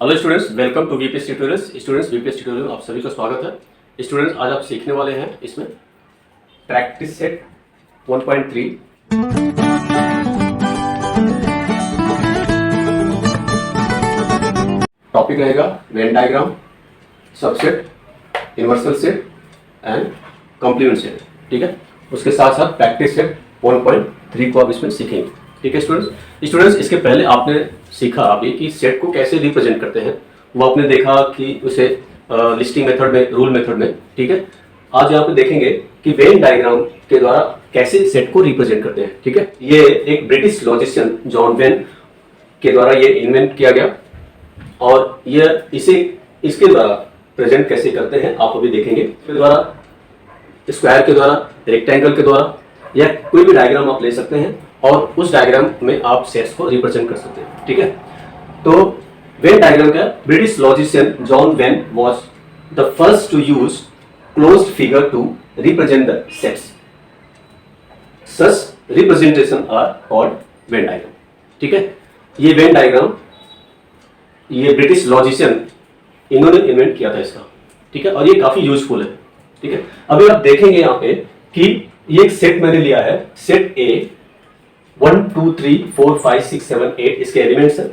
Hello students, welcome to VPS tutorials. Students, VPS tutorial में आप सभी का स्वागत है। स्टूडेंट्स, आज आप सीखने वाले हैं इसमें प्रैक्टिस सेट 1.3। टॉपिक रहेगा Venn diagram, subset, universal set and complement set. ठीक है, उसके साथ साथ प्रैक्टिस सेट 1.3 को आप इसमें सीखेंगे। ठीक है स्टूडेंट्स, इसके पहले आपने सीखा अभी कि सेट को कैसे रिप्रेजेंट करते हैं, वो आपने देखा कि उसे लिस्टिंग मेथड में, रूल मेथड में। ठीक है, आज यहाँ पे देखेंगे कि वेन डायग्राम के द्वारा कैसे सेट को रिप्रेजेंट करते हैं। ठीक है, ये एक ब्रिटिश लॉजिशियन जॉन वेन के द्वारा ये इन्वेंट किया गया और यह इसके द्वारा प्रेजेंट कैसे करते हैं आप अभी देखेंगे। इसके द्वारा स्क्वायर के द्वारा, रेक्टेंगल के द्वारा या कोई भी डायग्राम आप ले सकते हैं और उस डायग्राम में आप सेट्स को रिप्रेजेंट कर सकते हैं। ठीक है, तो वेन डायग्राम का British logician John Venn was the first to use closed figure to represent the sets. Such representation are called Venn diagram. ठीक है, ये वेन डायग्राम ये ब्रिटिश लॉजिशियन इन्होंने इन्वेंट किया था इसका। ठीक है, और ये काफी यूजफुल है। ठीक है, अभी आप देखेंगे यहाँ पे कि ये एक सेट मैंने लिया है, सेट ए 1 2 3 4 5 6 7 8 इसके एलिमेंट्स हैं,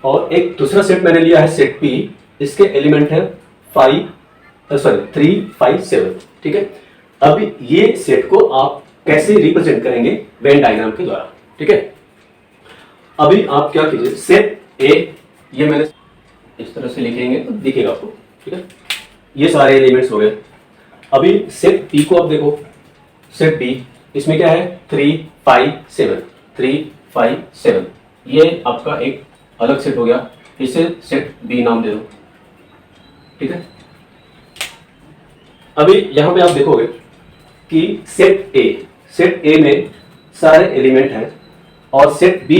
और एक दूसरा सेट मैंने लिया है सेट बी, इसके एलिमेंट है 3 5 7। ठीक है, अब ये सेट को आप कैसे रिप्रेजेंट करेंगे वेन डायग्राम के द्वारा। ठीक है, अभी आप क्या कीजिए, सेट ए ये मैंने इस तरह से लिखेंगे तो दिखेगा आपको। ठीक है, ये सारे एलिमेंट्स हो गए। अभी सेट बी को आप देखो, सेट बी इसमें क्या है 3 5 7 3 5 7, ये आपका एक अलग सेट हो गया, इसे सेट बी नाम दे दो। ठीक है, अभी यहां पे आप देखोगे कि सेट ए में सारे एलिमेंट हैं और सेट बी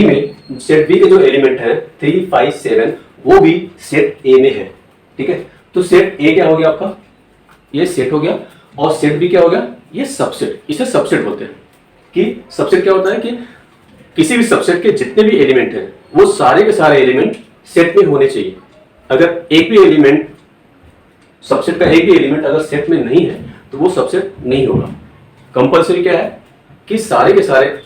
के जो एलिमेंट हैं 3 5 7 वो भी सेट ए में है। ठीक है, तो सेट ए क्या हो गया आपका, ये सेट हो गया, और सेट बी क्या हो गया, ये सबसेट। इसे सबसेट बोलते हैं कि सबसेट क्या होता है कि किसी भी सबसेट के जितने भी एलिमेंट हैं वो सारे के सारे एलिमेंट सेट में होने चाहिए। अगर एक भी एलिमेंट, सबसेट का एक भी एलिमेंट अगर सेट में नहीं है तो वो सबसेट नहीं होगा। कंपलसरी क्या है कि सारे के सारे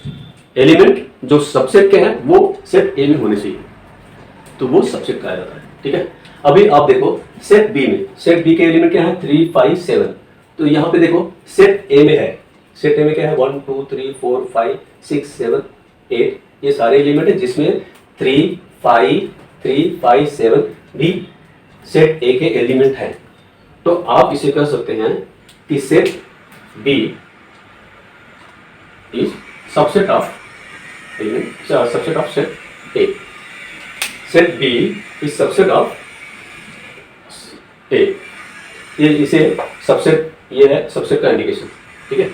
एलिमेंट जो सबसेट के हैं वो सेट ए में होने चाहिए, तो वो सबसेट कहा जाता है। ठीक है, अभी आप देखो सेट बी में, सेट बी के एलिमेंट क्या है 3 5 7, तो यहाँ पे देखो सेट ए में है, सेट ए में क्या है 1 2 3 4 5 6 7 8, ये सारे एलिमेंट है जिसमें 3 5 7 भी सेट ए के एलिमेंट हैं। तो आप इसे कह सकते हैं कि set B is subset of element, subset of set A. Set B is subset of A, ये इसे सबसेट, ये है सबसेट का इंडिकेशन। ठीक है,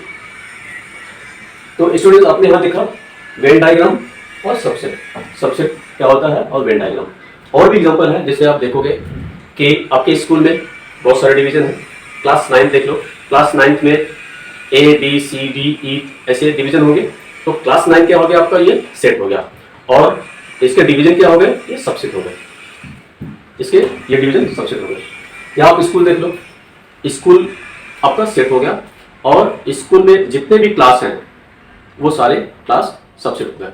तो स्टूडेंट्स आपने यहां देखा वेन डायग्राम और सबसेट, सबसेट क्या होता है और वेन डायग्राम। और भी एग्जांपल है, जैसे आप देखोगे कि आपके स्कूल में बहुत सारे डिवीजन है। क्लास 9 देख लो, क्लास 9 में ए बी सी डी ई ऐसे डिवीजन होंगे, तो क्लास 9 क्या हो गया आपका, ये सेट हो गया, और इसके डिवीजन क्या हो गए, ये सबसेट हो गए, इसके ये डिवीजन सबसेट हो गए। या आप स्कूल देख लो, स्कूल आपका सेट हो गया और स्कूल में जितने भी क्लास हैं वो सारे क्लास सबसेट हो गए।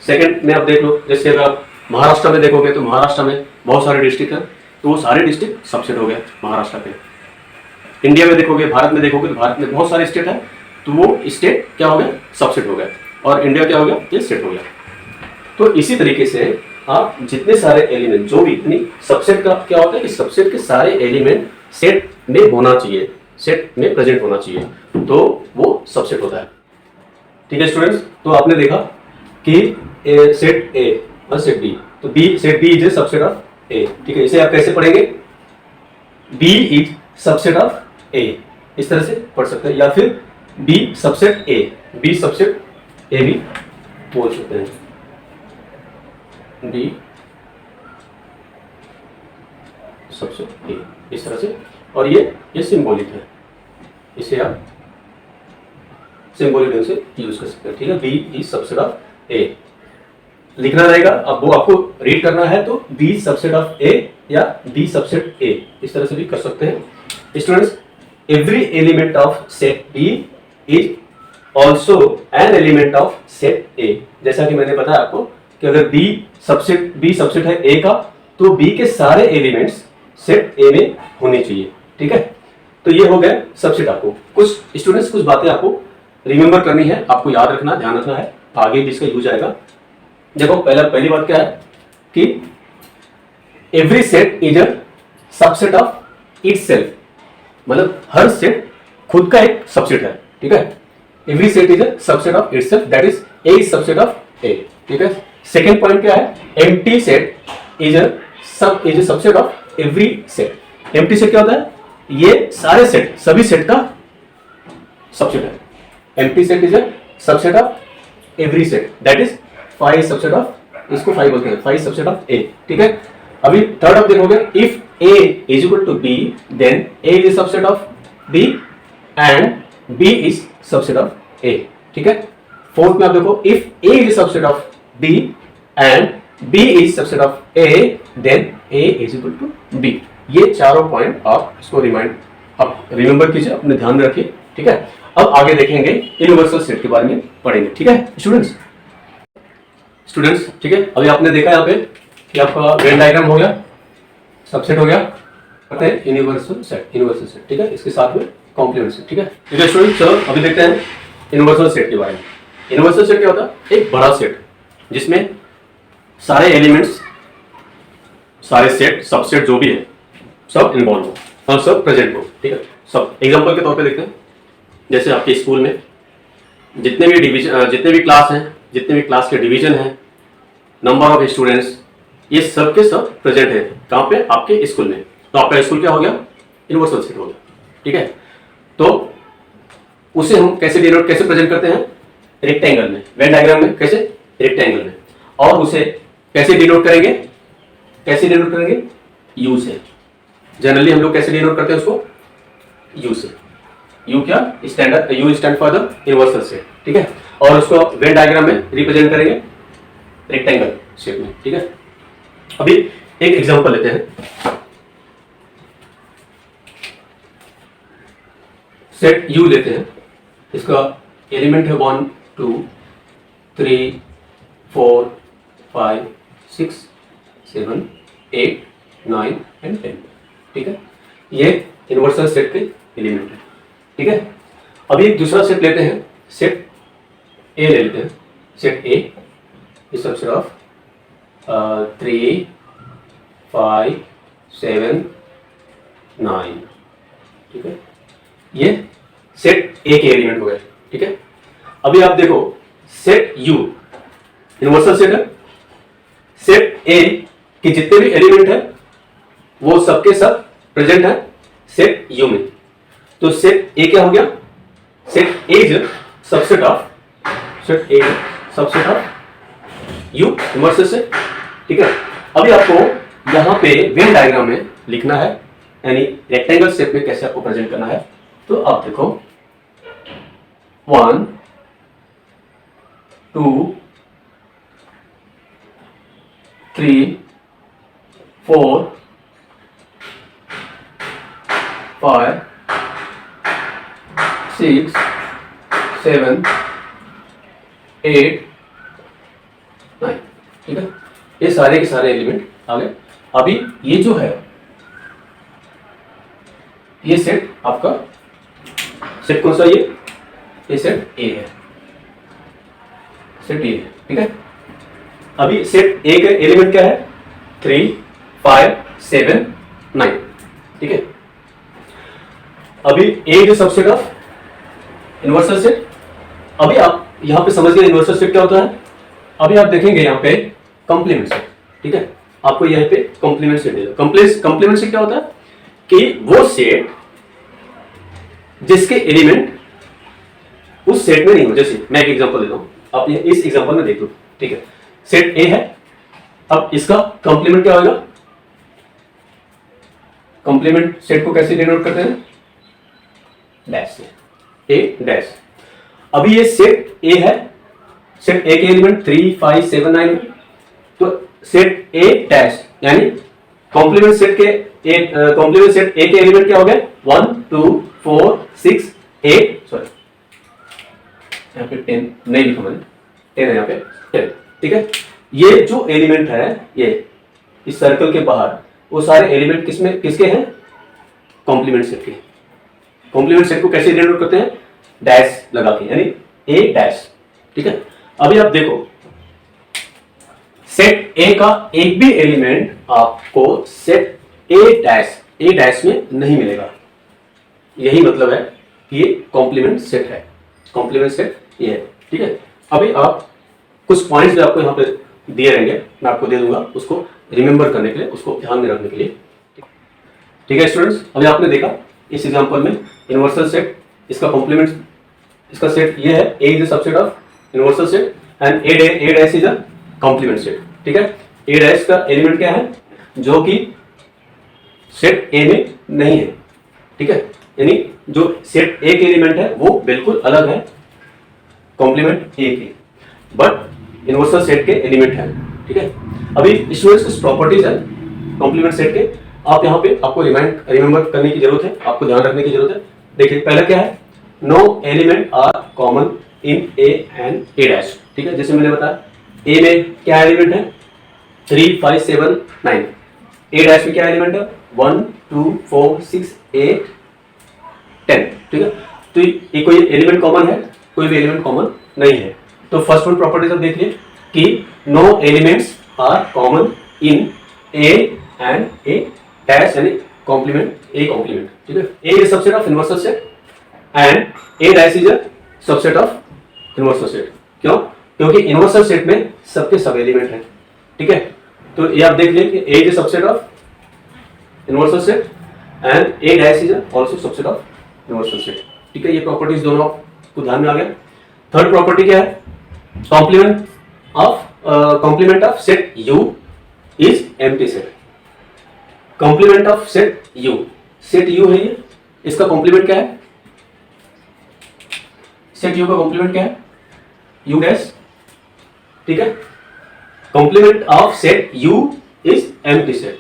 सेकंड में आप देख लो, जैसे अगर आप महाराष्ट्र में देखोगे तो महाराष्ट्र में बहुत सारे डिस्ट्रिक्ट हैं, तो वो सारे डिस्ट्रिक्ट सबसेट हो गए महाराष्ट्र के। इंडिया में देखोगे, भारत में देखोगे तो भारत में बहुत सारे स्टेट है, तो वो स्टेट क्या हो गए, सबसेट हो गए, और इंडिया क्या हो गया, ये सेट हो गया। तो इसी तरीके से आप जितने सारे एलिमेंट, जो भी इतनी सबसेट का क्या होता है कि सबसेट के सारे एलिमेंट सेट में होना चाहिए, सेट में प्रेजेंट होना चाहिए, तो वो सबसेट होता है। ठीक है स्टूडेंट्स, तो आपने देखा कि सेट ए और सेट बी, तो B set B is a subset of A. ठीक है, इसे आप कैसे पढ़ेंगे, B is subset of A, इस तरह से पढ़ सकते हैं, या फिर B subset A, B subset A भी बोल सकते हैं, बी सबसेट ए, इस तरह से। और ये सिंबॉलिक है, इसे आप सिंबॉलिक ढंग से यूज कर सकते हैं। ठीक है, बी इज सबसेट ऑफ ए। लिखना रहेगा, अब वो आपको रीड करना है तो बी सबसेट ऑफ ए या बी सबसेट ए, इस तरह से भी कर सकते हैं students. Every element of set B is also an element of set A. जैसा कि मैंने बताया आपको कि अगर बी सबसेट है ए का, तो बी के सारे एलिमेंट्स सेट ए में होने चाहिए, ठीक है। तो ये हो गया सबसेट। आपको कुछ स्टूडेंट्स कुछ बातें आपको रिमेंबर करनी है, आपको याद रखना, ध्यान रखना है, आगे भी इसका यूज आएगा। देखो पहली बात क्या है कि every set is a subset of itself, मतलब हर सेट खुद का एक सबसेट है, ठीक है। Every set is a subset of itself, that is A is subset of A, ठीक है। सेकंड पॉइंट क्या है, empty set is a subset of every set. Empty set क्या होता है, ये सारे सेट, सभी सेट का सबसेट है। Empty set is a subset of every set, that is five subset of, इसको फाइव बोलते हैं, फाइव सबसेट ऑफ ए, ठीक है। अभी थर्ड आप देखोगे, if A is equal to B then A is subset of B and B is subset of A, ठीक है। फोर्थ में आप देखो, if A is subset of B and B is subset of A then A is equal to B. ये चारों point आप इसको आप रिमेंबर कीजिए, अपने ध्यान में रखिए, ठीक है। अब आगे देखेंगे यूनिवर्सल सेट के बारे में पढ़ेंगे, ठीक है स्टूडेंट्स, ठीक है। अभी आपने देखा यहाँ पे कि आपका वेन डायग्राम हो गया, सबसेट हो गया, पता है यूनिवर्सल सेट, ठीक है। इसके साथ में कॉम्प्लीमेंट सेट, ठीक है। ठीक है स्टूडेंट्स, चलो अभी देखते हैं यूनिवर्सल सेट के बारे में। यूनिवर्सल सेट क्या होता है, एक बड़ा सेट जिसमें सारे एलिमेंट्स, सारे सेट, सबसेट जो भी है सब इन्वॉल्व हो और सब प्रेजेंट हो, ठीक है। सब एग्जांपल के तौर पे देखते हैं, जैसे आपके स्कूल में जितने भी क्लास हैं, जितने भी क्लास के डिवीजन हैं, नंबर ऑफ स्टूडेंट्स, ये सब के सब प्रेजेंट है कहाँ पे, आपके स्कूल में। तो आपका स्कूल क्या हो गया, यूनिवर्सल सेट हो गया, ठीक है। तो उसे हम कैसे डिनोट, कैसे प्रेजेंट करते हैं, रेक्टेंगल में, वेन डायग्राम में कैसे, रेक्टेंगल में। और उसे कैसे डिनोट करेंगे, यू से। जनरली हम लोग कैसे डिनोट करते हैं उसको, यू से। यू क्या standard, you stand for the universal set, ठीक है। और उसको वेन डायग्राम में रिप्रेजेंट करेंगे रेक्टेंगल शेप में, ठीक है। अभी एक एग्जांपल लेते हैं, सेट यू लेते हैं, इसका एलिमेंट है 1 2 3 4 5 6 7 8 9 एंड 10, ठीक है। ये यूनिवर्सल सेट के एलिमेंट है, ठीक है। अभी एक दूसरा सेट लेते हैं, सेट ए ले लेते हैं। Set A is subset of 3 5 7 9, ठीक है। ये सेट ए के एलिमेंट हो गए, ठीक है। अभी आप देखो, सेट यू यूनिवर्सल सेट है, सेट ए के जितने भी एलिमेंट है वो सबके सब प्रेजेंट है सेट यू में। तो सेट ए क्या हो गया, set A is subset of you universal set, ठीक है। अभी आपको यहाँ पे वेन डायग्राम में लिखना है, यानी रेक्टेंगल शेप में कैसे आपको प्रेजेंट करना है। तो आप देखो 1 2 3 4 5 6 7 8 9, ठीक है। ये सारे के सारे एलिमेंट आ गए। अभी ये जो है, ये सेट आपका सेट कौन सा, ये सेट ए है, सेट ए है, ठीक है। अभी सेट ए का एलिमेंट क्या है, 3 5 7 9, ठीक है। अभी ए जो सबसेट ऑफ यूनिवर्सल सेट। अभी आप यहां पे समझ गए यूनिवर्सल सेट क्या होता है। अभी आप देखेंगे यहाँ पे कॉम्प्लीमेंट सेट, ठीक है। आपको यहाँ पे कॉम्प्लीमेंट सेट देगा। कॉम्प्लीमेंट सेट क्या होता है कि वो सेट जिसके एलिमेंट उस सेट में नहीं हो। जैसे मैं एक एग्जांपल देता हूं, आप इस एग्जांपल में देख लो, ठीक है। सेट ए है, अब इसका कॉम्प्लीमेंट क्या होगा, कॉम्प्लीमेंट सेट को कैसे डिनोट करते हैं, डैश से, ए डैश। अभी ये सेट ए है, सेट ए के एलिमेंट 3 5 7 9, तो सेट ए डैश यानी कॉम्प्लीमेंट सेट के कॉम्प्लीमेंट सेट ए के एलिमेंट क्या हो गए 1 2 4 6 8 सॉरी यहाँ पे 10 नहीं लिखा मैंने 10 है यहाँ पे 10 ठीक है। ये जो एलिमेंट है ये इस सर्कल के बाहर वो सारे एलिमेंट किसके हैं कॉम्प्लीमेंट सेट के। कॉम्प्लीमेंट सेट को कैसे डिनोट करते हैं डैश लगा के यानी ए डैश ठीक है। अभी आप देखो सेट ए का एक भी एलिमेंट आपको सेट ए डैश में नहीं मिलेगा। यही मतलब है कि ये कॉम्प्लीमेंट सेट है। कॉम्प्लीमेंट सेट ये है ठीक है। अभी आप कुछ पॉइंट्स जो आपको यहाँ पे दिए रहेंगे मैं आपको दे दूंगा उसको रिमेंबर करने के लिए उसको ध्यान में रखने के लिए ठीक है स्टूडेंट्स। अभी आपने देखा इस एग्जांपल में यूनिवर्सल सेट इसका कॉम्प्लीमेंट इसका सेट ये है A is the subset of universal set and A dash is a complement set ठीक है। ए डैश का एलिमेंट क्या है जो कि सेट ए में नहीं है ठीक है। यानी जो सेट ए के एलिमेंट है वो बिल्कुल अलग है कॉम्प्लीमेंट ए के बट यूनिवर्सल सेट के एलिमेंट है ठीक है। अभी स्टूडेंट्स कुछ प्रॉपर्टीज है कॉम्प्लीमेंट सेट के आप यहाँ पे आपको रिमेंबर करने की जरूरत है आपको ध्यान रखने की जरूरत है। देखिए पहला क्या है no element are common in A and A dash ठीक है। जैसे मैंने बताया ए में क्या एलिमेंट है 3 5 7 9 ए डैश में क्या एलिमेंट है 1 2 4 6 8 10 ठीक है। तो ये कोई एलिमेंट कॉमन है कोई भी एलिमेंट कॉमन नहीं है। तो फर्स्ट वन प्रॉपर्टीज आप देखिए कि no elements are common in A and A dash यानी कॉम्प्लीमेंट ए कॉम्प्लीमेंट ठीक है। A is subset of universal set and A dash is a subset of universal set. क्यों क्योंकि यूनिवर्सल सेट में सबके सब एलिमेंट हैं ठीक है। तो ये आप देख लें कि A is subset of universal set and A dash is also subset of universal set ठीक है। ये प्रॉपर्टीज दोनों आपको ध्यान में आ गया। थर्ड प्रॉपर्टी क्या है complement of set U is empty set. Complement of set U है ये इसका कॉम्प्लीमेंट क्या है सेट यू का कॉम्प्लीमेंट क्या है यू डैश ठीक है। Complement of set U is empty set.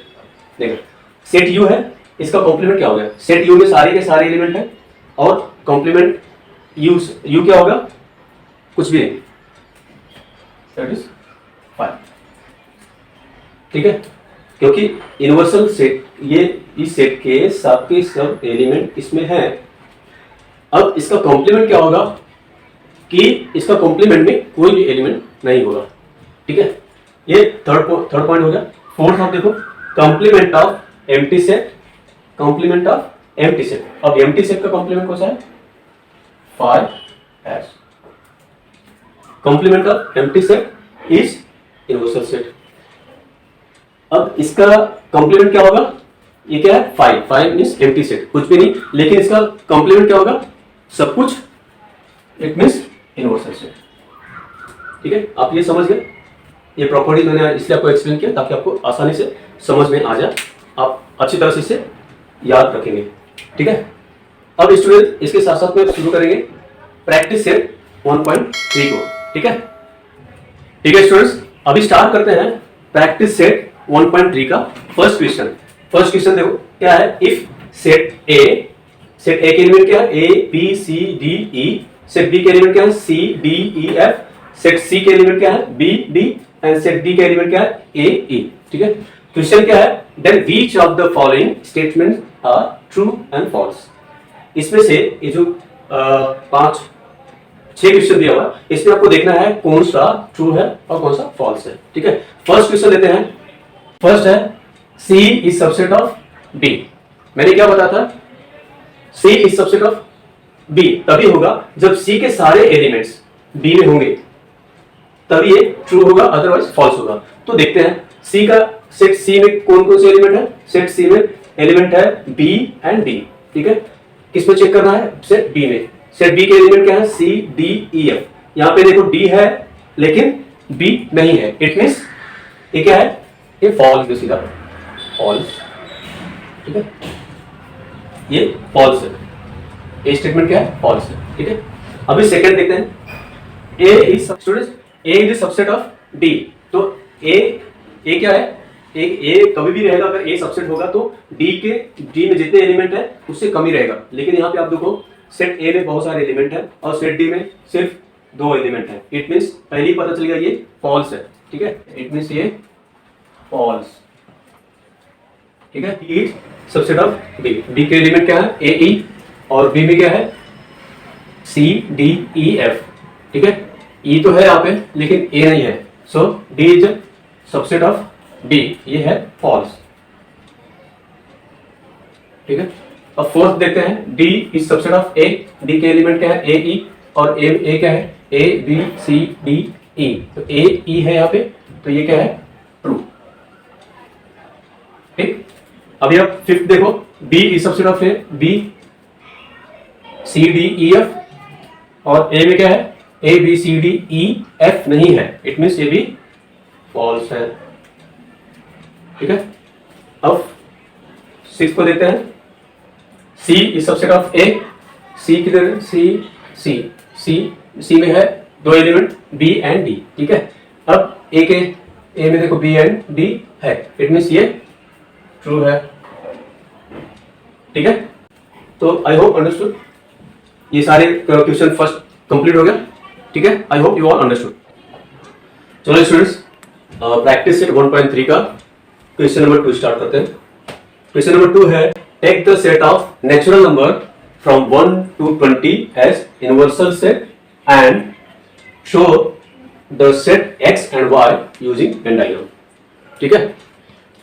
देखो सेट यू है इसका कॉम्प्लीमेंट क्या हो गया सेट यू में सारे के सारे एलिमेंट है और कॉम्प्लीमेंट यू क्या होगा कुछ भी नहीं दैट इज 5 ठीक है। क्योंकि यूनिवर्सल सेट ये इस सेट के सबके सब एलिमेंट इसमें है। अब इसका कॉम्प्लीमेंट क्या होगा कि इसका कॉम्प्लीमेंट में कोई भी एलिमेंट नहीं होगा ठीक है। ये थर्ड पॉइंट हो गया। फोर्थ आप देखो complement of empty set complement of empty set. अब एम्प्टी सेट का कॉम्प्लीमेंट कौन सा है 5 dash. Complement of empty set is universal set. अब इसका कॉम्प्लीमेंट क्या होगा ये क्या है 5 मींस एम्प्टी सेट कुछ भी नहीं लेकिन इसका कॉम्प्लीमेंट क्या होगा सब कुछ इट मींस यूनिवर्सल सेट ठीक है। आप ये समझ गए ये प्रॉपर्टीज मैंने इसलिए आपको एक्सप्लेन किया ताकि आपको आसानी से समझ में आ जाए आप अच्छी तरह से इसे याद रखेंगे ठीक है। अब स्टूडेंट इसके साथ साथ में शुरू करेंगे प्रैक्टिस सेट 1.3 को ठीक है स्टूडेंट्स। अभी स्टार्ट करते हैं प्रैक्टिस सेट 1.3 का फर्स्ट क्वेश्चन देखो क्या है इफ सेट ए के एलिमेंट क्या है A B C D E set B के एलिमेंट क्या है C D E F set C के एलिमेंट क्या है B D and set D के एलिमेंट क्या है ए ई ठीक है। क्वेश्चन क्या है then which of the following statements are true and false. इसमें से ये जो 6 क्वेश्चन दिया हुआ इसमें आपको देखना है कौन सा ट्रू है और कौन सा फॉल्स है ठीक है। फर्स्ट क्वेश्चन लेते हैं। फर्स्ट है C is subset of B। मैंने क्या बताया था C is subset of B तभी होगा जब C के सारे एलिमेंट्स B में होंगे तभी ये ट्रू होगा अदरवाइज फॉल्स होगा। तो देखते हैं C का सेट C में कौन कौन से एलिमेंट है सेट C में एलिमेंट है B एंड D ठीक है। किस में चेक करना है सेट B में सेट B के एलिमेंट क्या है C D E F। यहाँ पे देखो D है लेकिन B नहीं है इट मींस ये क्या है ये फॉल्स सीधा फॉल्स ठीक है ये फॉल्स है ए स्टेटमेंट क्या है फॉल्स है ठीक है। अभी सेकंड देखते हैं A is students A is subset of D. तो ए ए क्या है, एक ए कभी भी रहेगा, अगर ए सबसेट होगा तो डी में जितने एलिमेंट है उससे कम ही रहेगा। लेकिन यहाँ पे आप देखो सेट ए में बहुत सारे एलिमेंट है और सेट डी में सिर्फ 2 एलिमेंट है। इट मीन्स पहले ही पता चल गया ये फॉल्स है, ठीक है, इट मीन्स ये फॉल्स, ठीक है। E subset of B, B के एलिमेंट क्या है, ए ई, और बी में क्या है, सी डी ई एफ, ठीक है। ई तो है यहाँ पे लेकिन ए नहीं है, so D is subset of B, ये है फॉल्स, ठीक है। अब फोर्थ देखते हैं, D is subset of A, डी के एलिमेंट क्या है, ए ई, और ए क्या है, ए बी सी डी ई, तो ए ई है यहाँ पे, तो ये क्या है, ट्रू, ठीक। अभी आप फिफ्थ देखो, B is subset of A, B C D E F, और ए में क्या है, A B C D E F नहीं है, इट मीन्स ये भी फॉल्स है, ठीक है। अब सिक्स को देखते हैं, सी इज सबसेट ऑफ ए, सी किधर, सी सी सी सी में है 2 एलिमेंट बी एंड डी, ठीक है। अब ए में देखो बी एंड डी है, इट मीन्स ये ट्रू है, ठीक है। तो आई होप अंडरस्टूड, ये सारे क्वेश्चन फर्स्ट कंप्लीट हो गया, ठीक है। आई होप यू ऑल अंडरस्टूड। चलो स्टूडेंट्स, प्रैक्टिस सेट 1.3 का क्वेश्चन नंबर 2 स्टार्ट करते हैं। क्वेश्चन नंबर 2 है, take the set of natural number from 1 to 20 as universal set and show the set x and y using Venn diagram, ठीक है।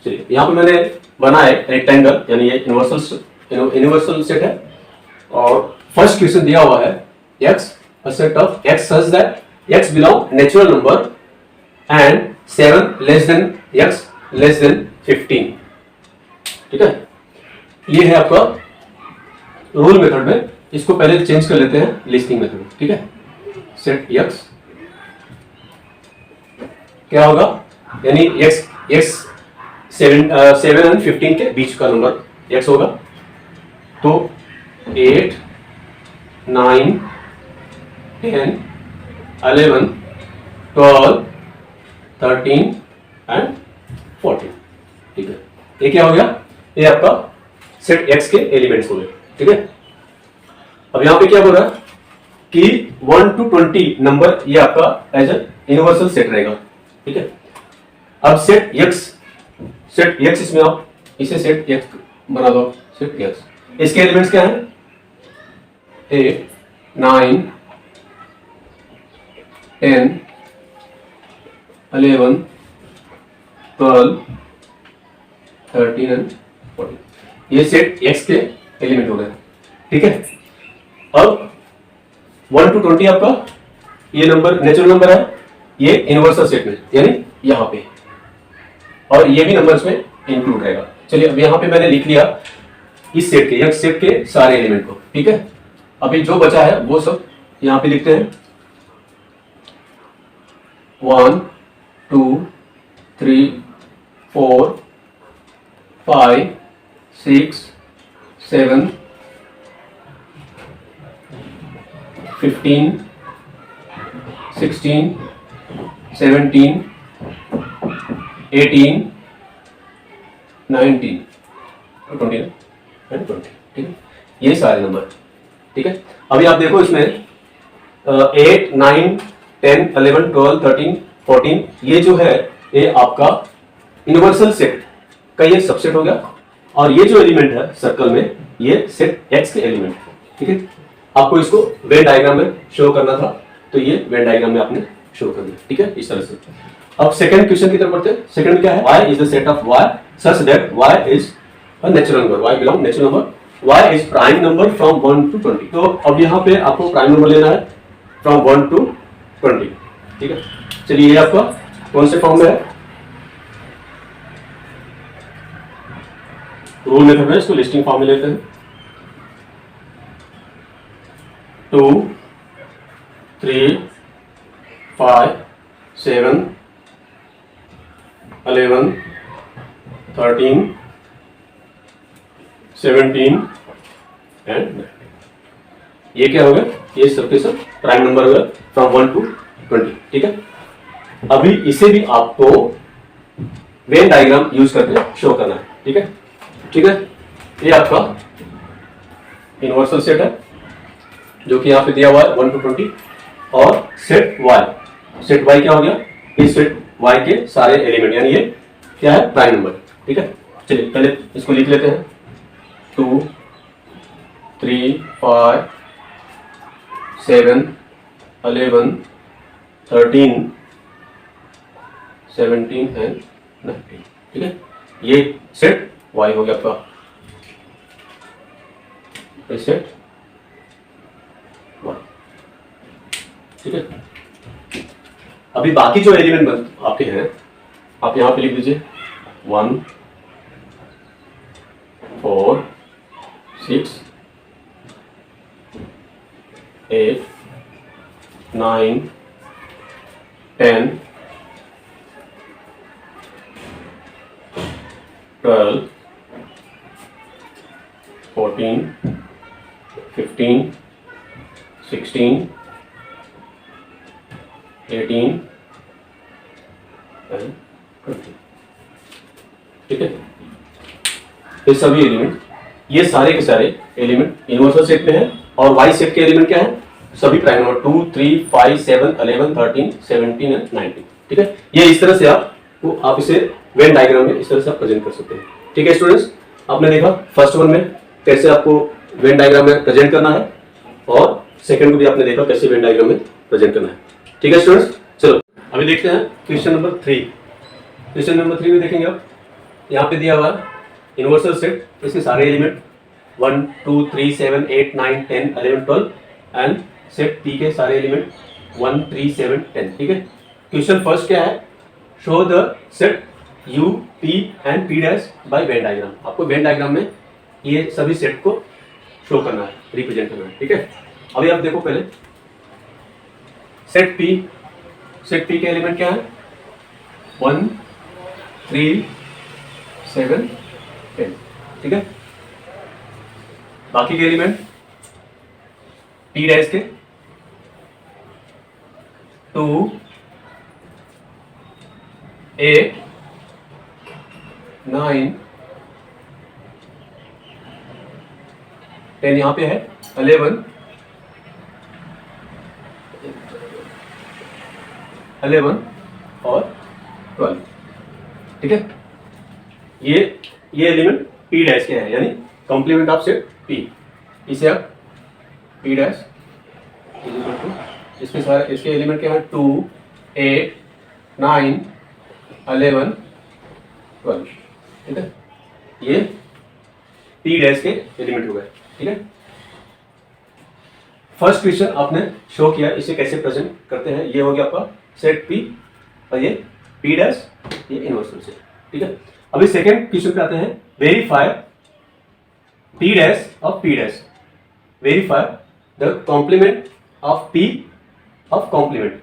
चलिए यहाँ पे मैंने बनाए रेक्टेंगल, यानी ये यूनिवर्सल सेट है, और फर्स्ट क्वेश्चन दिया हुआ है x, a set of x such that x belong natural number and 7 less than x less than 15, ठीक है। ये है आपका रूल मेथड में, इसको पहले चेंज कर लेते हैं लिस्टिंग मेथड में, ठीक है। सेट x क्या होगा, यानी x 7 एंड 15 के बीच का नंबर x होगा, तो 8 9 10 11 12 13 एंड 14, ठीक है। ये क्या हो गया, ये आपका सेट x के एलिमेंट्स हो गए, ठीक है। अब यहां पे क्या बोल रहा है कि 1 to 20 नंबर ये आपका एज ए यूनिवर्सल सेट रहेगा, ठीक है। अब सेट x इसमें आप इसे सेट x बना दो, सेट x, इसके एलिमेंट्स क्या है, 8 9 10 11 12 13 एंड 14, ये सेट x के एलिमेंट हो गए, ठीक है। अब 1 to 20 आपका ये नंबर नेचुरल नंबर है, ये यूनिवर्सल सेट में, यानी यहाँ पे, और ये भी नंबर्स में इंक्लूड रहेगा। चलिए अब यहाँ पे मैंने लिख लिया इस सेट के, x सेट के सारे एलिमेंट को, ठीक है। अभी जो बचा है वो सब यहाँ पे लिखते हैं, 1 2 3 4 5 6 7 15 16 17 18 19 20 एंड 20, ठीक है। ये सारे नंबर, ठीक है। अभी आप देखो इसमें 8 9 10 11 12 13 14, ये जो है ये आपका यूनिवर्सल सेट का ये सबसेट हो गया, और ये जो एलिमेंट है सर्कल में ये सेट x के एलिमेंट है, ठीक है। आपको इसको वेन डायग्राम में शो करना था, तो ये वेन डायग्राम में आपने शो कर दिया, ठीक है, इस तरह से। अब सेकंड क्वेश्चन की तरफ बढ़ते हैं। सेकंड क्या है, y is the set of y such that y is a natural number, y belong natural number, y is prime number from 1 to 20। तो अब यहाँ पे आपको प्राइम नंबर लेना है from 1 to 20, ठीक है। चलिए ये आपका कौन से फॉर्म में है, रूल मेथड में, इसको लिस्टिंग फॉर्म में लेते हैं, 2 3 5 7 11 13 17 एंड ये क्या हो गया, ये सबके सब प्राइम नंबर हो गया फ्रॉम 1 to 20, ठीक है। अभी इसे भी आपको वेन डायग्राम यूज करके शो करना है। ठीक है, ठीक है। ये आपका यूनिवर्सल सेट है जो कि यहाँ पे दिया हुआ है 1 to 20, और सेट y क्या हो गया, इस सेट y के सारे एलिमेंट, यानी ये क्या है, प्राइम नंबर। ठीक है, चलिए पहले इसको लिख लेते हैं। 2 3 5 7 11 13 17 एंड 19। ठीक है, ये सेट y हो गया आपका, ये सेट y। ठीक है, अभी बाकी जो एलिमेंट आपके हैं आप यहां पे लिख दीजिए 1 4 6 8 9 10 12 14 15 16 18 and 20। ठीक है, ये सभी एलिमेंट, ये सारे के सारे एलिमेंट यूनिवर्सल सेट में है, और वाई सेट के एलिमेंट क्या है, सभी प्राइम नंबर 2 3 5 7 11 13 17 एंड 19। ठीक है, ये इस तरह से आप इसे वेन डायग्राम में इस तरह से आप प्रेजेंट कर सकते हैं। ठीक है स्टूडेंट्स, आपने देखा फर्स्ट वन में कैसे आपको वेन डायग्राम में प्रेजेंट करना है, और सेकंड को भी आपने देखा कैसे वेन डायग्राम में प्रेजेंट करना है। ठीक है स्टूडेंट्स, चलो अभी देखते हैं क्वेश्चन नंबर 3। क्वेश्चन नंबर 3 में देखेंगे आप, यहाँ पे दिया हुआ यूनिवर्सल सेट, इसके सारे एलिमेंट 1 2 3 7 8 9 10 11 12 एंड सेट P के सारे एलिमेंट 1 3 7 10। ठीक है, क्वेश्चन फर्स्ट क्या है, show the set U P and P dash by Venn diagram. आपको वेन डायग्राम में ये सभी सेट को शो करना है, रिप्रेजेंट करना है। ठीक है, अभी आप देखो पहले सेट P के एलिमेंट क्या है, 1 3 7 10। ठीक है, बाकी के एलिमेंट P डैश के 2 8 9 10, यहाँ पे है 11 और 12। ठीक है, ये एलिमेंट P डैश के हैं, यानी कॉम्प्लीमेंट ऑफ सेट P। इसे आप P डैश इसके सारे इसके एलिमेंट क्या है, 2 8 9 11 12। ठीक है, ये P डैश के एलिमेंट हो गए। ठीक है, फर्स्ट क्वेश्चन आपने शो किया, इसे कैसे प्रेजेंट करते हैं, ये हो गया आपका सेट P, और ये P डैश, ये यूनिवर्सल सेट। ठीक है, अभी सेकंड क्वेश्चन पे आते हैं, verify P dash of P dash, verify the complement of P of complement,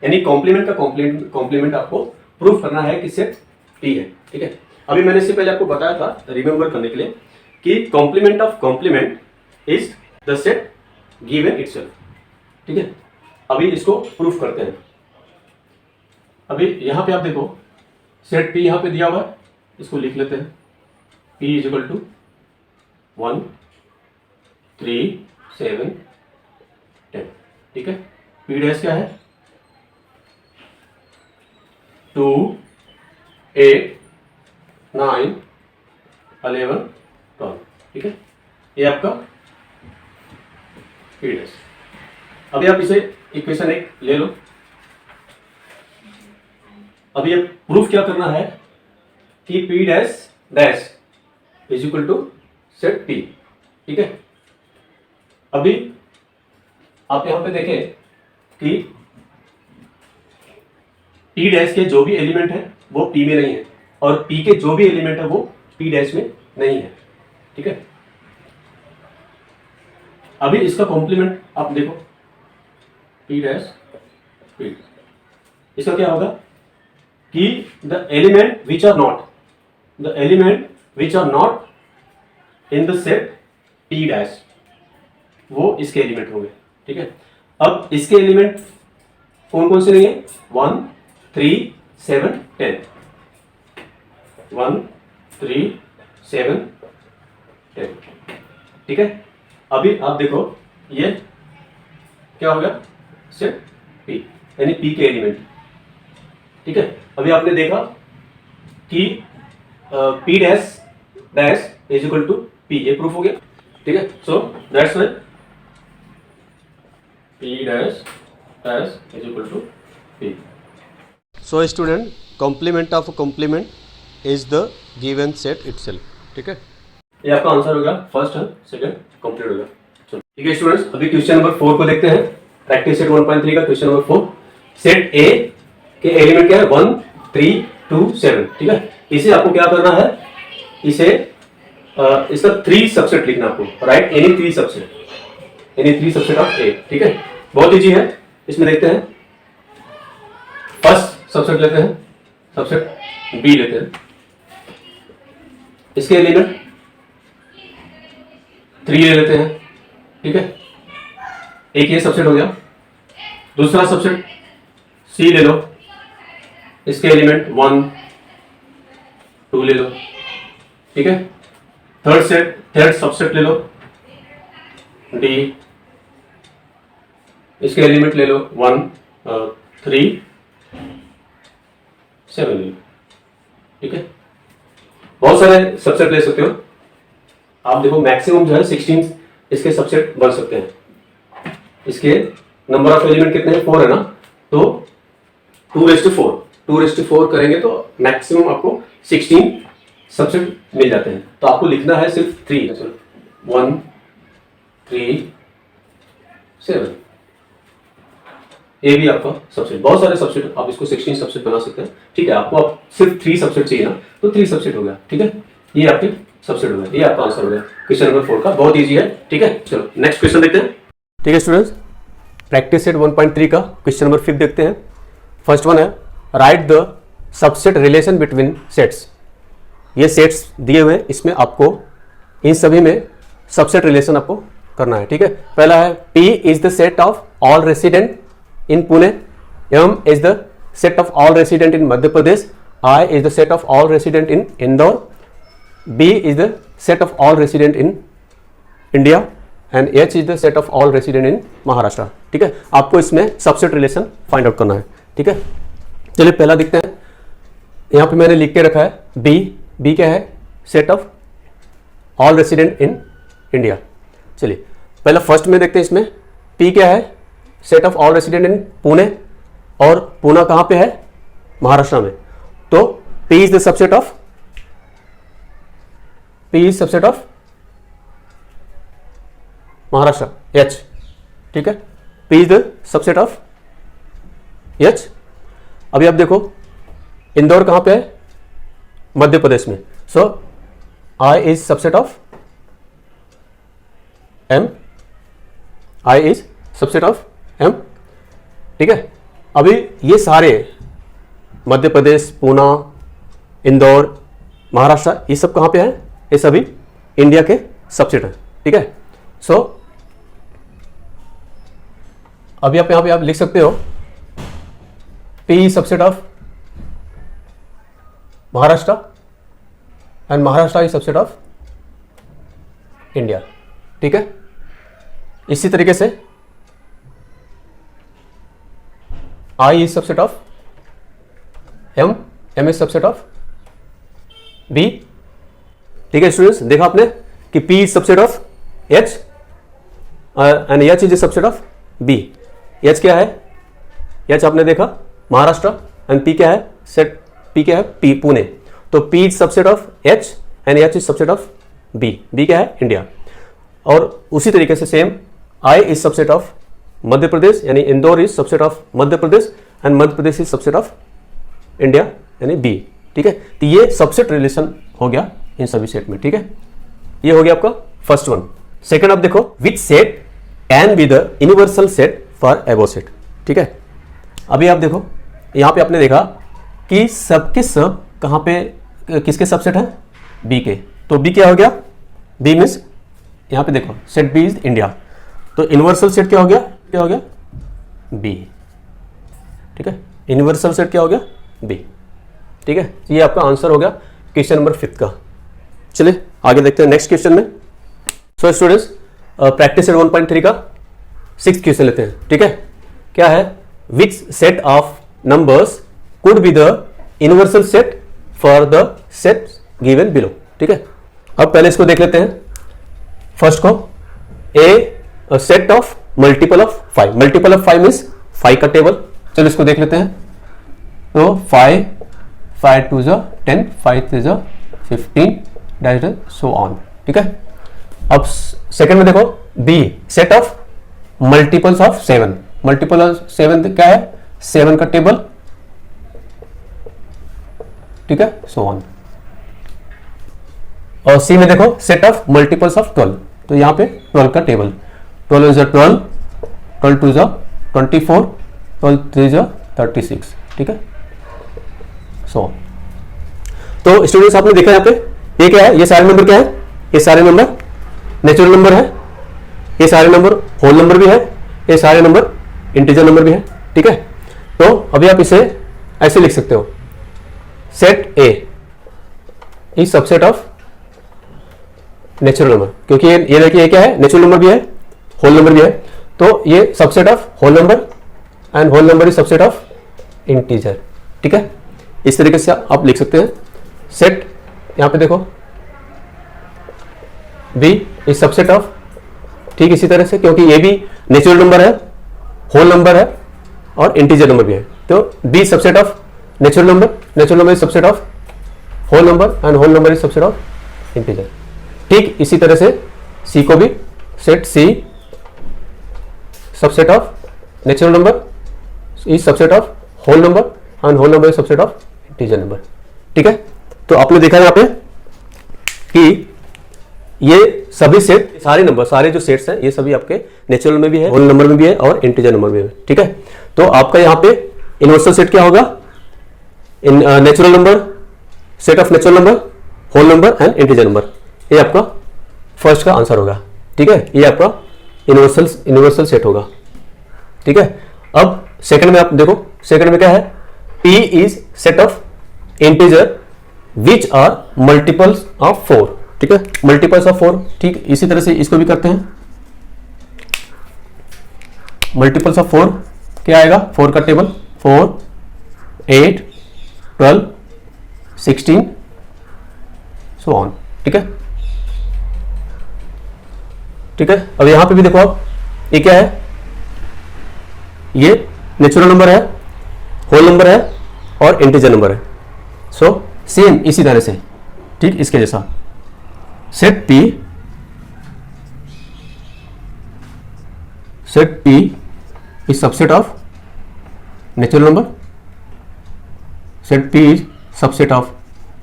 यानी कॉम्प्लीमेंट का कॉम्प्लीमेंट आपको प्रूफ करना है कि सेट P है। ठीक है, अभी मैंने इससे पहले आपको बताया था रिमेंबर करने के लिए कि complement of complement is the set given itself. ठीक है, अभी इसको प्रूफ करते हैं। अभी यहां पे आप देखो सेट P यहां पे दिया हुआ है, इसको लिख लेते हैं, P इज इक्वल टू 1 3 7 10। ठीक है, P डैश क्या है, 2 8 9 11 12। ठीक है, ये आपका P डैश। अभी आप इसे इक्वेशन 1 ले लो। अभी ये प्रूफ क्या करना है कि P dash dash is equal to set P। ठीक है, अभी आप यहां पे देखें कि P डैश के जो भी एलिमेंट है वो P में नहीं है, और P के जो भी एलिमेंट है वो P डैश में नहीं है। ठीक है, अभी इसका कॉम्प्लीमेंट आप देखो, P डैश P, इसका क्या होगा कि the element which are not in the set P dash, वो इसके एलिमेंट होंगे। ठीक है, अब इसके एलिमेंट कौन कौन से नहीं है, 1 3 7 10। 1 3 7 10। ठीक है, अभी आप देखो ये क्या हो गया, सेट P यानी P के एलिमेंट। ठीक है, अभी आपने देखा कि P dash dash is equal to P, ये प्रूफ हो गया। ठीक है, so that's why P dash dash is equal to P। So student, complement of complement is the given set itself. ठीक है, ये आपका आंसर हो गया, फर्स्ट है, सेकंड कंप्लीट हो गया। चलो ठीक है स्टूडेंट्स, अभी क्वेश्चन नंबर 4 को देखते हैं। प्रैक्टिस सेट 1.3 का क्वेश्चन नंबर 4। सेट ए के एलिमेंट क्या है, 1 3 2 7। ठीक है, इसे आपको क्या करना है, इसे इसका 3 सबसेट लिखना आपको, write any 3 subset, any 3 subset of A. ठीक है, बहुत इजी है। इसमें देखते हैं, फर्स्ट सबसेट लेते हैं, सबसेट बी लेते हैं, इसके एलिमेंट 3 ले लेते हैं। ठीक है, एक ये सबसेट हो गया। दूसरा सबसेट सी ले लो, इसके एलिमेंट 1 2 ले लो। ठीक है, थर्ड सबसेट ले लो डी, इसके एलिमेंट ले लो 1 3 7 ले लो। ठीक है, बहुत सारे सबसेट ले सकते हो आप। देखो मैक्सिमम जो है 16 इसके सबसेट बन सकते हैं। इसके नंबर ऑफ एलिमेंट कितने हैं, 4 है ना, तो 2:4 करेंगे तो मैक्सिमम आपको 16 सबसेट मिल जाते हैं। तो आपको लिखना है सिर्फ 3, 1 3 7। ये भी आपका सबसेट, बहुत सारे सबसेट, आप इसको 16 सबसेट बना सकते हैं। ठीक है, आपको आप सिर्फ 3 सबसेट चाहिए ना, तो 3 सबसेट हो गया। ठीक है, ये आपके सबसेट हो गया, ये आपका आंसर हो गया क्वेश्चन नंबर 4 का। बहुत इजी है। ठीक है, चलो नेक्स्ट क्वेश्चन देखते हैं। ठीक है स्टूडेंट्स, प्रैक्टिस सेट 1.3 का क्वेश्चन नंबर 5 देखते हैं। फर्स्ट वन है, right the subset relation between sets. ये सेट्स दिए हुए हैं, इसमें आपको इन सभी में सबसेट रिलेशन आपको करना है। ठीक है, पहला है P is the set of all resident in Pune, M is the set of all resident in Madhya Pradesh, I is the set of all resident in Indore, B is the set of all resident in India and H is the set of all resident in Maharashtra. ठीक है, आपको इसमें subset relation find out करना है। ठीक है, चलिए पहला देखते हैं। यहाँ पे मैंने लिख के रखा है B क्या है, set of all resident in India. चलिए पहला फर्स्ट में देखते हैं, इसमें P क्या है, set of all resident in Pune, और पुणे कहाँ पे है, महाराष्ट्र में। तो P is the subset of, P is subset of Maharashtra, H। ठीक है, P is the subset of H। अभी आप देखो इंदौर कहाँ पे है, मध्य प्रदेश में, सो I is subset of M, I is subset of M। ठीक है, अभी ये सारे मध्य प्रदेश, पुणे, इंदौर, महाराष्ट्र, ये सब कहाँ पे है, ये सभी इंडिया के सबसेट हैं। ठीक है, सो अभी आप यहाँ पे आप लिख सकते हो P subset of Maharashtra and Maharashtra is subset of India. ठीक है, इसी तरीके से I is subset of M, M is subset of B। ठीक है स्टूडेंट्स, देखा आपने कि P is subset of H and H is subset of B। H क्या है, H आपने देखा महाराष्ट्र, एंड P क्या है, सेट P क्या है, P पुणे। तो P is subset of H and H is subset of B, B क्या है, इंडिया। और उसी तरीके से same I is subset of Madhya Pradesh, यानी Indore is subset of Madhya Pradesh and Madhya Pradesh is subset of India यानी B। ठीक है, तो ये सबसेट रिलेशन हो गया इन सभी सेट में। ठीक है, ये हो गया आपका फर्स्ट वन। सेकंड आप देखो, which set can be the universal set for above set. ठीक है, अभी आप देखो यहाँ पे आपने देखा कि सबके सब कहाँ पे किसके सबसेट हैं, B के। तो B क्या हो गया, B मीन्स यहाँ पे देखो सेट B इज इंडिया, तो यूनिवर्सल सेट क्या हो गया, क्या हो गया, B। ठीक है, यूनिवर्सल सेट क्या हो गया, B। ठीक है, ये आपका आंसर हो गया क्वेश्चन नंबर 5 का। चलिए आगे देखते हैं नेक्स्ट क्वेश्चन में। सो स्टूडेंट्स, प्रैक्टिस सेट 1.3 का 6th क्वेश्चन लेते हैं। ठीक है, क्या है? Which set of numbers could be the universal set for the set given below. ठीक है, अब पहले इसको देख लेते हैं। फर्स्ट को a set of multiple of 5, multiple of 5 means 5 का टेबल। चलो इसको देख लेते हैं। तो 5 5 2 10, 5 3 15 डैश सो ऑन। ठीक है, अब सेकंड में देखो B set of multiples of 7, multiple of 7 क्या है? 7 का टेबल। ठीक है, सो ऑन। और सी में देखो सेट ऑफ मल्टीपल्स ऑफ 12, तो यहां पे 12 का टेबल। 12 इज 12, 12 2 24, 12 3 36। ठीक है, सो तो स्टूडेंट्स आपने देखा यहां पे ये क्या है? ये सारे नंबर क्या है? ये सारे नंबर नेचुरल नंबर है, ये सारे नंबर होल नंबर भी है, ये सारे नंबर इंटीजर नंबर भी है। ठीक है, तो अभी आप इसे ऐसे लिख सकते हो, set A is subset of natural number, क्योंकि ये देखिए ये क्या है? नेचुरल नंबर भी है, होल नंबर भी है, तो ये subset of whole number and whole number is subset of integer. ठीक है, इस तरीके से आप लिख सकते हैं। सेट यहां पे देखो बी इज सबसेट ऑफ, ठीक इसी तरह से, क्योंकि ये भी नेचुरल नंबर है, होल नंबर है और इंटीजर नंबर भी है, तो B subset of natural number, natural number is subset of whole number and whole number is subset of integer. ठीक इसी तरह से सी को भी set C subset of natural number is subset of whole number and whole number is subset of integer number. ठीक है, तो आपने देखा यहां पे कि ये सभी सेट, सारे नंबर, सारे जो सेट्स हैं ये सभी आपके नेचुरल में भी है, होल नंबर में भी है और इंटीजर नंबर में भी है। ठीक है, तो आपका यहां पे यूनिवर्सल सेट क्या होगा? In natural number, set of natural number, whole number and integer number. ये आपका फर्स्ट का आंसर होगा। ठीक है, ये आपका यूनिवर्सल सेट होगा। ठीक है, अब सेकंड में आप देखो, सेकंड में क्या है? P is set of integer which are multiples of 4। ठीक है, मल्टीपल्स ऑफ 4। ठीक इसी तरह से इसको भी करते हैं। मल्टीपल्स ऑफ 4 क्या आएगा? 4 का टेबल, 4 8 12 16 सो ऑन। ठीक है, ठीक है, अब यहां पे भी देखो आप, ये क्या है? ये नेचुरल नंबर है, होल नंबर है और इंटीजर नंबर है। सो सेम इसी तरह से, ठीक इसके जैसा, set P is subset of natural number, set P is subset of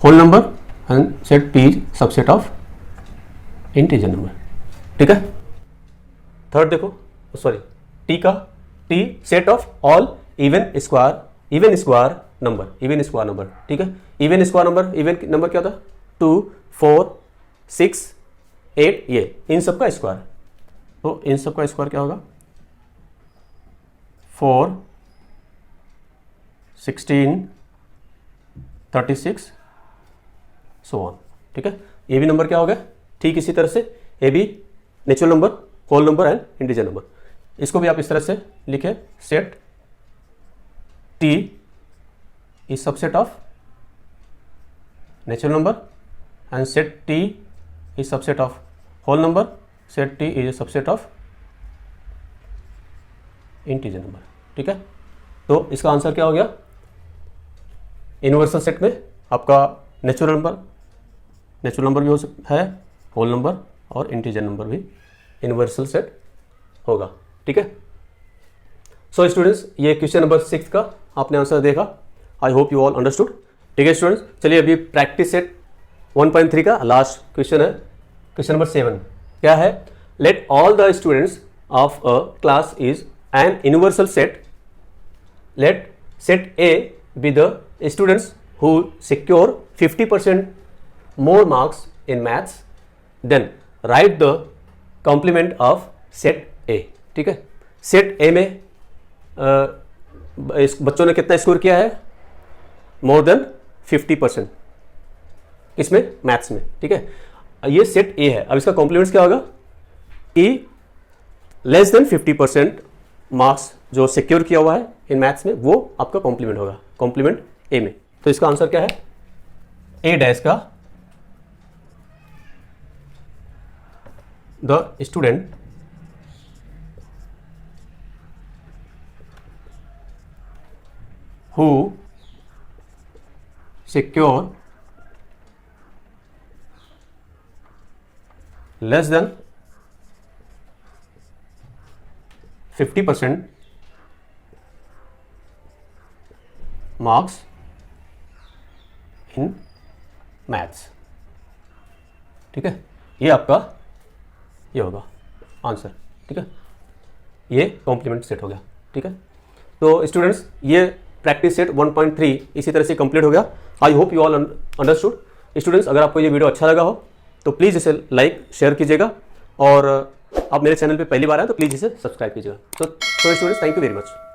whole number and set P is subset of integer number. ठीक है, थर्ड देखो, सॉरी T का, T set of all even square number. ठीक है, even square number क्या होता है? 2 4 6 8, ये इन सब का स्क्वायर, तो इन सब का स्क्वायर क्या होगा? 4 16 36 सो ऑन। ठीक है, ये भी नंबर क्या हो गया? ठीक इसी तरह से ये भी natural number, whole number and integer number. इसको भी आप इस तरह से लिखे, set T is subset of natural number and set T is subset of whole number, set T is subset of integer number. ठीक है, तो इसका आंसर क्या हो गया? यूनिवर्सल सेट में आपका नेचुरल नंबर भी हो सकता है, होल नंबर और इंटीजर नंबर भी यूनिवर्सल सेट होगा। ठीक है, सो स्टूडेंट्स, ये क्वेश्चन नंबर 6 का आपने आंसर देखा। I hope you all understood. ठीक है स्टूडेंट्स, चलिए अभी प्रैक्टिस सेट 1.3 का लास्ट क्वेश्चन है, क्वेश्चन नंबर 7। क्या है? Let all the students of a class is an universal set, let set A be the students who secure 50% more marks in maths, then write the complement of set A। ठीक है, set A में इस बच्चों ने कितना score किया है? More than 50%। इसमें मैथ्स में, ठीक है। ये सेट ए है। अब इसका कॉम्प्लीमेंट्स क्या होगा कि लेस देन 50% मार्क्स जो सिक्योर किया हुआ है इन मैथ्स में वो आपका कॉम्प्लीमेंट होगा, कॉम्प्लीमेंट ए में। तो इसका आंसर क्या है, ए डैश का the student who secure less than 50% marks in maths, ठीक है। ये आपका ये होगा आंसर, ठीक है। ये कॉम्प्लीमेंट सेट हो गया, ठीक है। तो स्टूडेंट्स ये प्रैक्टिस सेट 1.3 इसी तरह से कंप्लीट हो गया। आई hope you all understood. Students अगर आपको ये वीडियो अच्छा लगा हो तो प्लीज़ इसे लाइक शेयर कीजिएगा, और आप मेरे चैनल पे पहली बार आए तो प्लीज़ इसे सब्सक्राइब कीजिएगा। तो students thank you very much.